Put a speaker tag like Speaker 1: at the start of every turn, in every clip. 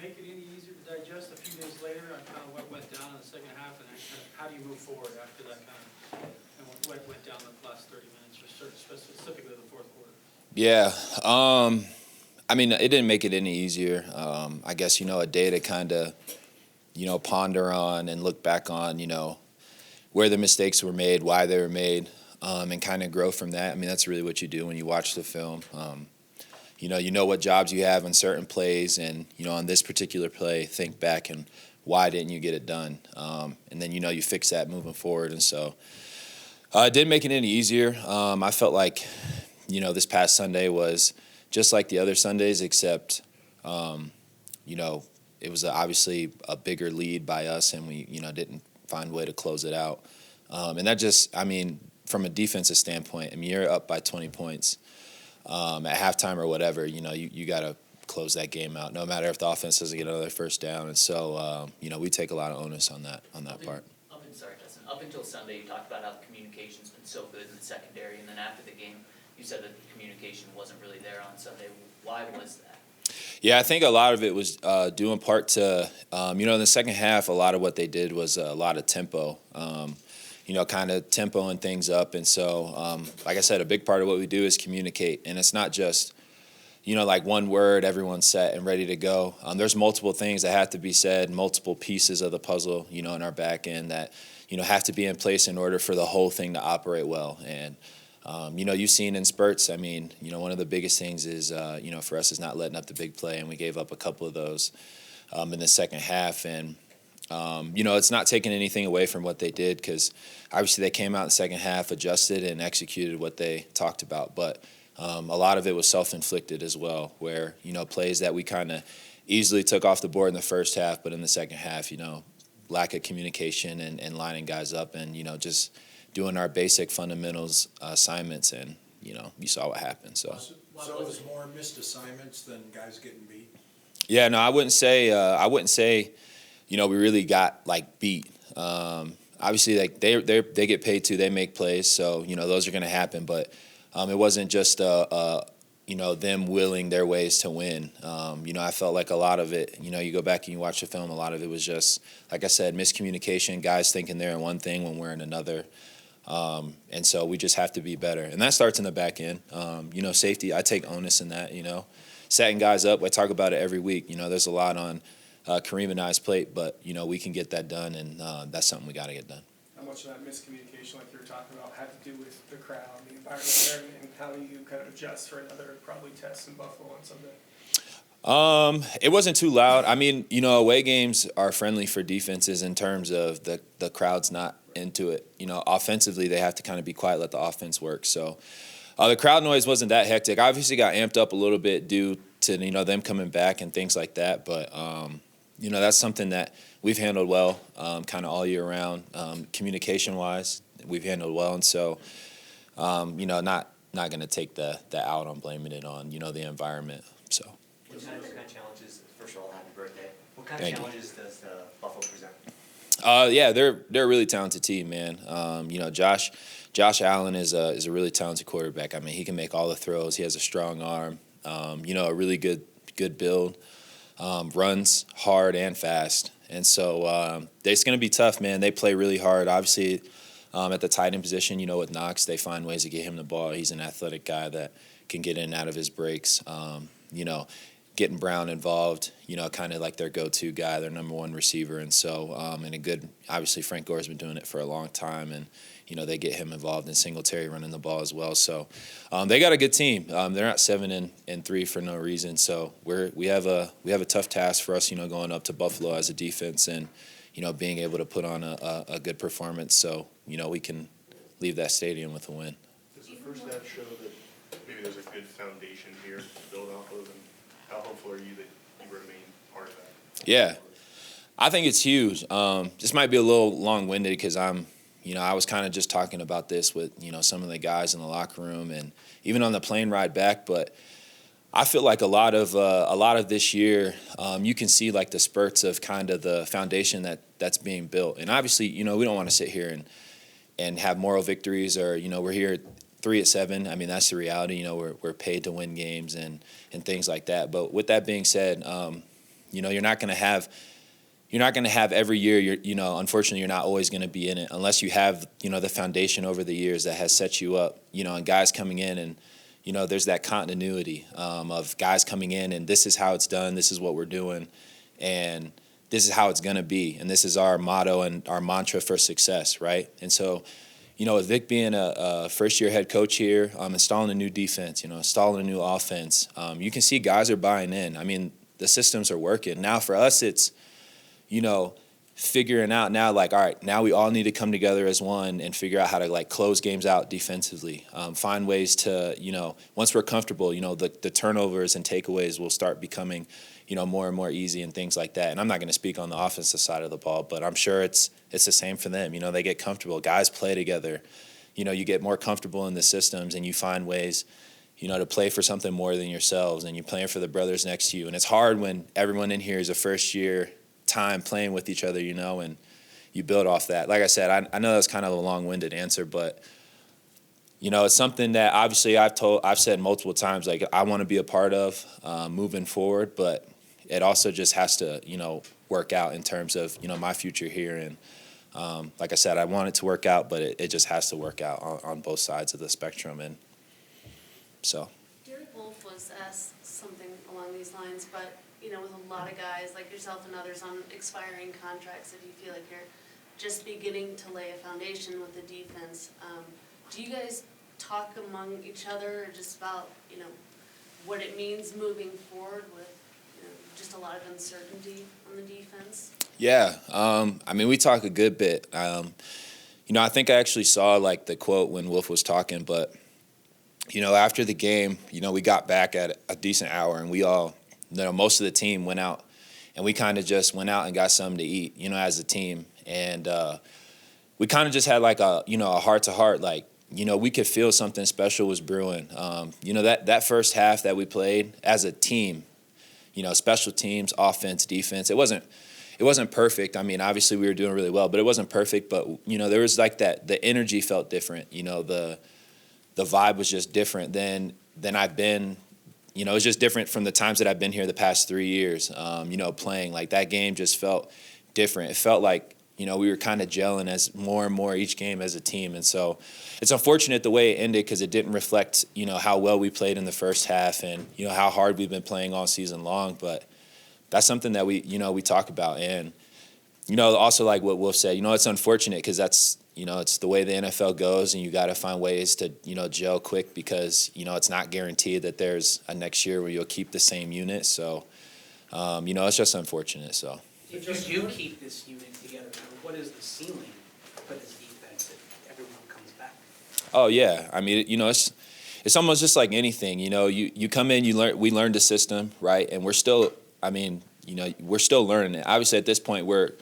Speaker 1: make it any easier to digest a few days later on kind of what went down in the second half, and then kind of how do you move forward after that kind of, and what went down the last 30 minutes, or specifically the fourth quarter?
Speaker 2: Yeah. I mean, it didn't make it any easier. I guess, a day to kind of, ponder on and look back on, where the mistakes were made, why they were made, and kind of grow from that. I mean, that's really what you do when you watch the film. You know what jobs you have on certain plays, and, on this particular play, think back and why didn't you get it done? And then, you fix that moving forward. And so it didn't make it any easier. I felt like, this past Sunday was just like the other Sundays, except, it was obviously a bigger lead by us, and we, didn't find a way to close it out. And that just, from a defensive standpoint, you're up by 20 points at halftime or whatever, you got to close that game out, no matter if the offense doesn't get another first down. And so, we take a lot of onus on that part.
Speaker 3: Justin, up until Sunday, you talked about how the communication's been so good in the secondary, and then after the game, you said that the communication wasn't really there on Sunday. Why was that?
Speaker 2: Yeah, I think a lot of it was due in part to, in the second half, a lot of what they did was a lot of tempo, kind of tempoing things up. And so, like I said, a big part of what we do is communicate. And it's not just, like one word, everyone's set and ready to go. There's multiple things that have to be said, multiple pieces of the puzzle, in our back end that, have to be in place in order for the whole thing to operate well. And you've seen in spurts, one of the biggest things is, for us is not letting up the big play, and we gave up a couple of those in the second half. And, it's not taking anything away from what they did, because obviously they came out in the second half, adjusted, and executed what they talked about. But a lot of it was self-inflicted as well, where, plays that we kind of easily took off the board in the first half, but in the second half, lack of communication and lining guys up and, just doing our basic fundamentals assignments, and you saw what happened. So
Speaker 4: it was more missed assignments than guys getting beat.
Speaker 2: Yeah, no, I wouldn't say we really got beat. Obviously, they get paid too. They make plays, so those are going to happen. But it wasn't just them willing their ways to win. I felt like a lot of it. You go back and you watch the film. A lot of it was just, like I said, miscommunication. Guys thinking they're in one thing when we're in another. And so we just have to be better. And that starts in the back end. Safety, I take onus in that, setting guys up. I talk about it every week. There's a lot on Kareem and I's plate, but, we can get that done, and that's something we got to get done.
Speaker 5: How much of that miscommunication, like you were talking about, had to do with the crowd, the environment there, and how do you kind of adjust for another probably test in Buffalo on Sunday?
Speaker 2: It wasn't too loud. Away games are friendly for defenses in terms of the crowd's not into it. Offensively, they have to kind of be quiet, let the offense work. So the crowd noise wasn't that hectic. Obviously got amped up a little bit due to, them coming back and things like that. But, that's something that we've handled well kind of all year round. Communication-wise, we've handled well. And so, not going to take the out on blaming it on, the environment. So.
Speaker 6: What kind of challenges, first of all, happy birthday. What kind of challenges does Buffalo present?
Speaker 2: Yeah, they're a really talented team, man. Josh Allen is a really talented quarterback. He can make all the throws. He has a strong arm. A really good build. Runs hard and fast. And so it's going to be tough, man. They play really hard. Obviously, at the tight end position, with Knox, they find ways to get him the ball. He's an athletic guy that can get in and out of his breaks. Getting Brown involved, kind of like their go-to guy, their number one receiver. And so, obviously Frank Gore's been doing it for a long time, and, they get him involved in Singletary running the ball as well. So they got a good team. They're not 7-3 for no reason. So we have a tough task for us, going up to Buffalo as a defense and, being able to put on a good performance so, we can leave that stadium with a win.
Speaker 7: Does the first half show that maybe there's a good foundation here to build off of, and how hopeful are you that you remain part of that?
Speaker 2: Yeah, I think it's huge. This might be a little long-winded because I was kind of just talking about this with, some of the guys in the locker room and even on the plane ride back. But I feel like a lot of this year, you can see like the spurts of kind of the foundation that's being built. And obviously, we don't want to sit here and have moral victories or, we're here 3-7. That's the reality. We're paid to win games and things like that. But with that being said, You're not going to have every year. Unfortunately, you're not always going to be in it unless you have, the foundation over the years that has set you up, and guys coming in and, there's that continuity of guys coming in and this is how it's done. This is what we're doing. And this is how it's going to be. And this is our motto and our mantra for success, right? And so, with Vic being a first-year head coach here, installing a new defense, installing a new offense, you can see guys are buying in. I mean, the systems are working. Now for us, it's, figuring out now, like, all right, now we all need to come together as one and figure out how to, like, close games out defensively, find ways to, once we're comfortable, the turnovers and takeaways will start becoming, more and more easy and things like that. And I'm not going to speak on the offensive side of the ball, but I'm sure it's the same for them. They get comfortable. Guys play together. You get more comfortable in the systems and you find ways, to play for something more than yourselves, and you're playing for the brothers next to you. And it's hard when everyone in here is a first-year time playing with each other, and you build off that. Like I said, I know that's kind of a long-winded answer, but it's something that obviously I've said multiple times, like I want to be a part of moving forward, but it also just has to work out in terms of my future here. And like I said, I want it to work out, but it just has to work out on both sides of the spectrum. And so
Speaker 8: Derek Wolf was asked something along these lines, but with a lot of guys like yourself and others on expiring contracts, if you feel like you're just beginning to lay a foundation with the defense, do you guys talk among each other just about, what it means moving forward with, just a lot of uncertainty on the defense? Yeah,
Speaker 2: we talk a good bit. I think I actually saw, like, the quote when Wolf was talking, but, after the game, we got back at a decent hour, and we all, most of the team went out, and we kind of just went out and got something to eat, as a team. And we kind of just had like a heart-to-heart, like, we could feel something special was brewing. That first half that we played as a team, special teams, offense, defense, it wasn't perfect. I mean, obviously we were doing really well, but it wasn't perfect. But, there was like that, the energy felt different. The vibe was just different than I've been. It was just different from the times that I've been here the past 3 years, playing. Like, that game just felt different. It felt like, we were kind of gelling as more and more each game as a team. And so it's unfortunate the way it ended because it didn't reflect, how well we played in the first half and, how hard we've been playing all season long. But that's something that we talk about. And, also like what Wolf said, it's unfortunate because that's, it's the way the NFL goes, and you got to find ways to, gel quick because, it's not guaranteed that there's a next year where you'll keep the same unit. So, it's just unfortunate. So
Speaker 1: If you do keep this unit together, what is the ceiling for this defense if everyone comes back?
Speaker 2: Oh yeah, it's almost just like anything. You come in, we learned the system, right, and we're still learning it. Obviously, at this point, we're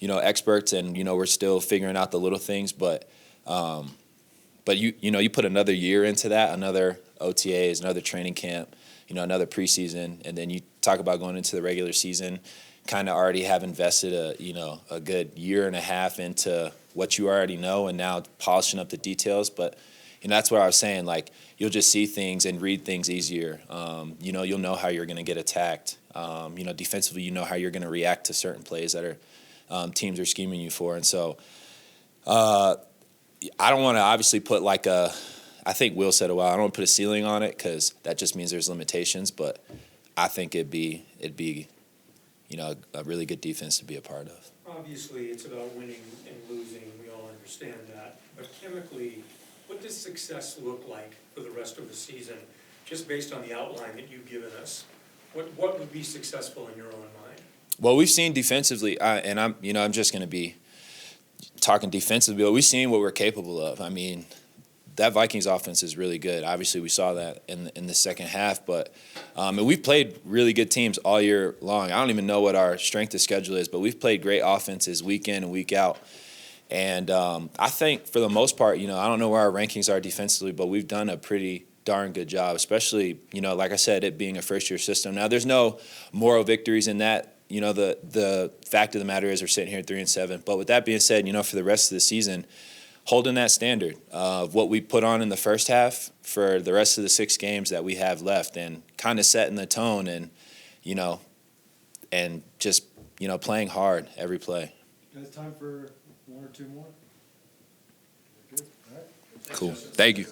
Speaker 2: experts, and we're still figuring out the little things. But you put another year into that, another OTAs, another training camp, another preseason, and then you talk about going into the regular season. Kind of already have invested a good year and a half into what you already know, and now polishing up the details. But that's what I was saying. Like, you'll just see things and read things easier. You'll know how you're going to get attacked. Defensively, how you're going to react to certain plays that are teams are scheming you for. And so, I don't want to obviously put like a. I think Will said a while. I don't want to put a ceiling on it because that just means there's limitations. But I think it'd be. A really good defense to be a part of.
Speaker 9: Obviously, it's about winning and losing. We all understand that. But chemically, what does success look like for the rest of the season, just based on the outline that you've given us? What would be successful in your own mind?
Speaker 2: Well, we've seen defensively, and I'm just going to be talking defensively, but we've seen what we're capable of. I mean, that Vikings offense is really good. Obviously, we saw that in the second half, but and we've played really good teams all year long. I don't even know what our strength of schedule is, but we've played great offenses week in and week out. And I think for the most part, I don't know where our rankings are defensively, but we've done a pretty darn good job, especially, like I said, it being a first-year system. Now, there's no moral victories in that. The fact of the matter is we're sitting here 3-7. But with that being said, for the rest of the season, holding that standard of what we put on in the first half for the rest of the 6 games that we have left, and kind of setting the tone. And and just, playing hard every play.
Speaker 10: Guys, time for one or two more? Good, all right.
Speaker 2: Cool. Thank you.